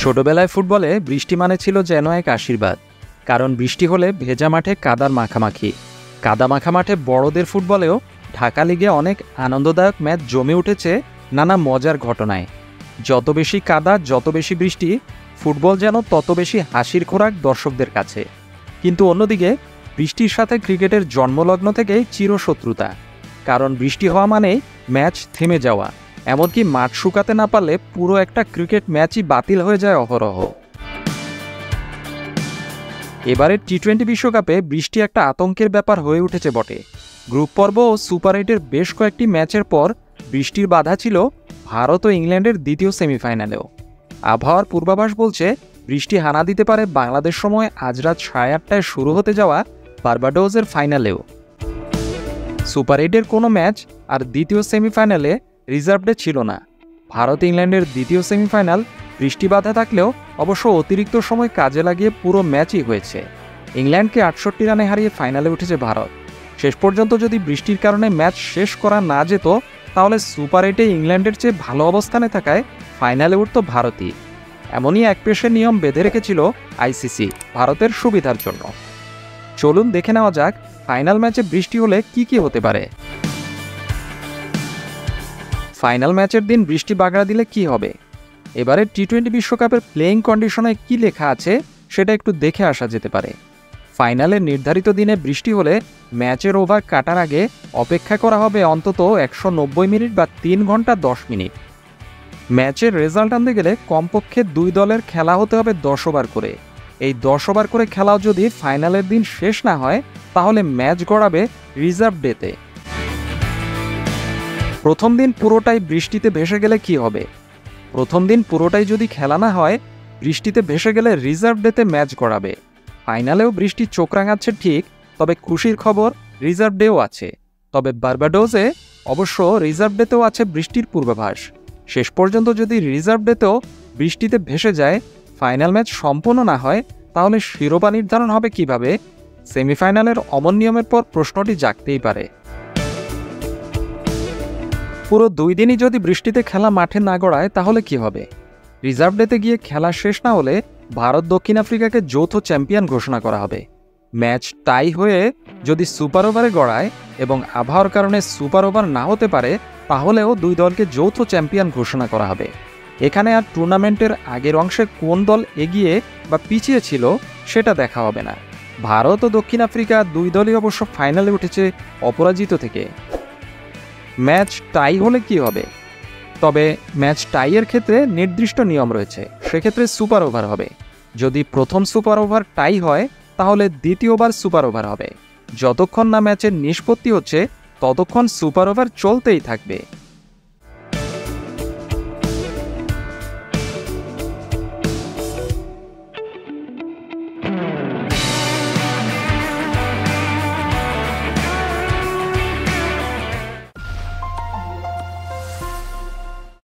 ছোটবেলায় ফুটবলে বৃষ্টি মানে ছিল যেন এক আশীর্বাদ। কারণ বৃষ্টি হলে ভেজা মাঠে কাদার মাখামাখি, কাদা মাখা মাঠে বড়দের ফুটবলেও ঢাকা লিগে অনেক আনন্দদায়ক ম্যাচ জমে উঠেছে নানা মজার ঘটনায়। যত বেশি কাদা, যত বেশি বৃষ্টি, ফুটবল যেন তত বেশি হাসির খোরাক দর্শকদের কাছে। কিন্তু অন্যদিকে বৃষ্টির সাথে ক্রিকেটের জন্মলগ্ন থেকেই চিরশত্রুতা। কারণ বৃষ্টি হওয়া মানেই ম্যাচ থেমে যাওয়া, এমনকি মাঠ শুকাতে না পারলে পুরো একটা ক্রিকেট ম্যাচই বাতিল হয়ে যায় অহরহ। এবারের টি-20 বিশ্বকাপে বৃষ্টি একটা আতঙ্কের ব্যাপার হয়ে উঠেছে বটে। গ্রুপ পর্ব ও সুপার 8-এর বেশ কয়েকটি ম্যাচের পর বৃষ্টির বাধা ছিল ভারত ও ইংল্যান্ডের দ্বিতীয় সেমিফাইনালেও। আবহাওয়ার পূর্বাভাস বলছে বৃষ্টি হানা দিতে পারে বাংলাদেশ সময় আজ রাত 8:30টায় শুরু হতে যাওয়া বার্বাডোসের ফাইনালেও। সুপার 8-এর কোনো ম্যাচ আর দ্বিতীয় সেমিফাইনালে রিজার্ভ ডে ছিল না। ভারত ইংল্যান্ডের দ্বিতীয় সেমিফাইনাল বৃষ্টি বাধা থাকলেও অবশ্য অতিরিক্ত সময় কাজে লাগিয়ে পুরো ম্যাচই হয়েছে। ইংল্যান্ডকে 68 রানে হারিয়ে ফাইনালে উঠেছে ভারত। শেষ পর্যন্ত যদি বৃষ্টির কারণে ম্যাচ শেষ করা না যেত, তাহলে সুপার 8-এ ইংল্যান্ডের চেয়ে ভালো অবস্থানে থাকায় ফাইনালে উঠত ভারতই। এমনই এক পেশের নিয়ম বেঁধে রেখেছিল আইসিসি ভারতের সুবিধার জন্য। চলুন দেখে নেওয়া যাক ফাইনাল ম্যাচে বৃষ্টি হলে কি কি হতে পারে। ফাইনাল ম্যাচের দিন বৃষ্টি বাগড়া দিলে কি হবে? এবারে টি-20 বিশ্বকাপের প্লেয়িং কন্ডিশনে কি লেখা আছে সেটা একটু দেখে আসা যেতে পারে। ফাইনালের নির্ধারিত দিনে বৃষ্টি হলে ম্যাচের ওভার কাটার আগে অপেক্ষা করা হবে অন্তত 190 মিনিট বা 3 ঘন্টা 10 মিনিট। ম্যাচের রেজাল্ট আনতে গেলে কমপক্ষে দুই দলের খেলা হতে হবে 10 ওভার করে। এই 10 ওভার করে খেলাও যদি ফাইনালের দিন শেষ না হয়, তাহলে ম্যাচ গড়াবে রিজার্ভ ডেতে। প্রথম দিন পুরোটাই বৃষ্টিতে ভেসে গেলে কি হবে? প্রথম দিন পুরোটাই যদি খেলা না হয়, বৃষ্টিতে ভেসে গেলে রিজার্ভ ডেতে ম্যাচ গড়াবে। ফাইনালেও বৃষ্টি চোখ রাঙাচ্ছে ঠিক, তবে খুশির খবর রিজার্ভ ডেও আছে। তবে বার্বাডোসে অবশ্য রিজার্ভ ডেতেও আছে বৃষ্টির পূর্বাভাস। শেষ পর্যন্ত যদি রিজার্ভ ডেতেও বৃষ্টিতে ভেসে যায়, ফাইনাল ম্যাচ সম্পন্ন না হয়, তাহলে শিরোপা নির্ধারণ হবে কিভাবে? সেমিফাইনালের অমন নিয়মের পর প্রশ্নটি জাগতেই পারে। পুরো 2 দিনই যদি বৃষ্টিতে খেলা মাঠে না গড়ায়, তাহলে কি হবে? রিজার্ভ ডেতে গিয়ে খেলা শেষ না হলে ভারত দক্ষিণ আফ্রিকাকে যৌথ চ্যাম্পিয়ন ঘোষণা করা হবে। ম্যাচ টাই হয়ে যদি সুপার ওভারে গড়ায় এবং আবহাওয়ার কারণে সুপার ওভার না হতে পারে, তাহলেও দুই দলকে যৌথ চ্যাম্পিয়ন ঘোষণা করা হবে। এখানে আর টুর্নামেন্টের আগের অংশে কোন দল এগিয়ে বা পিছিয়ে ছিল সেটা দেখা হবে না। ভারত ও দক্ষিণ আফ্রিকা দুই দলই অবশ্য ফাইনালে উঠেছে অপরাজিত থেকে। ম্যাচ টাই হলে কি হবে? তবে ম্যাচ টাইয়ের ক্ষেত্রে নির্দিষ্ট নিয়ম রয়েছে। সেক্ষেত্রে সুপার ওভার হবে। যদি প্রথম সুপার ওভার টাই হয়, তাহলে দ্বিতীয়বার সুপার ওভার হবে। যতক্ষণ না ম্যাচের নিষ্পত্তি হচ্ছে, ততক্ষণ সুপার ওভার চলতেই থাকবে।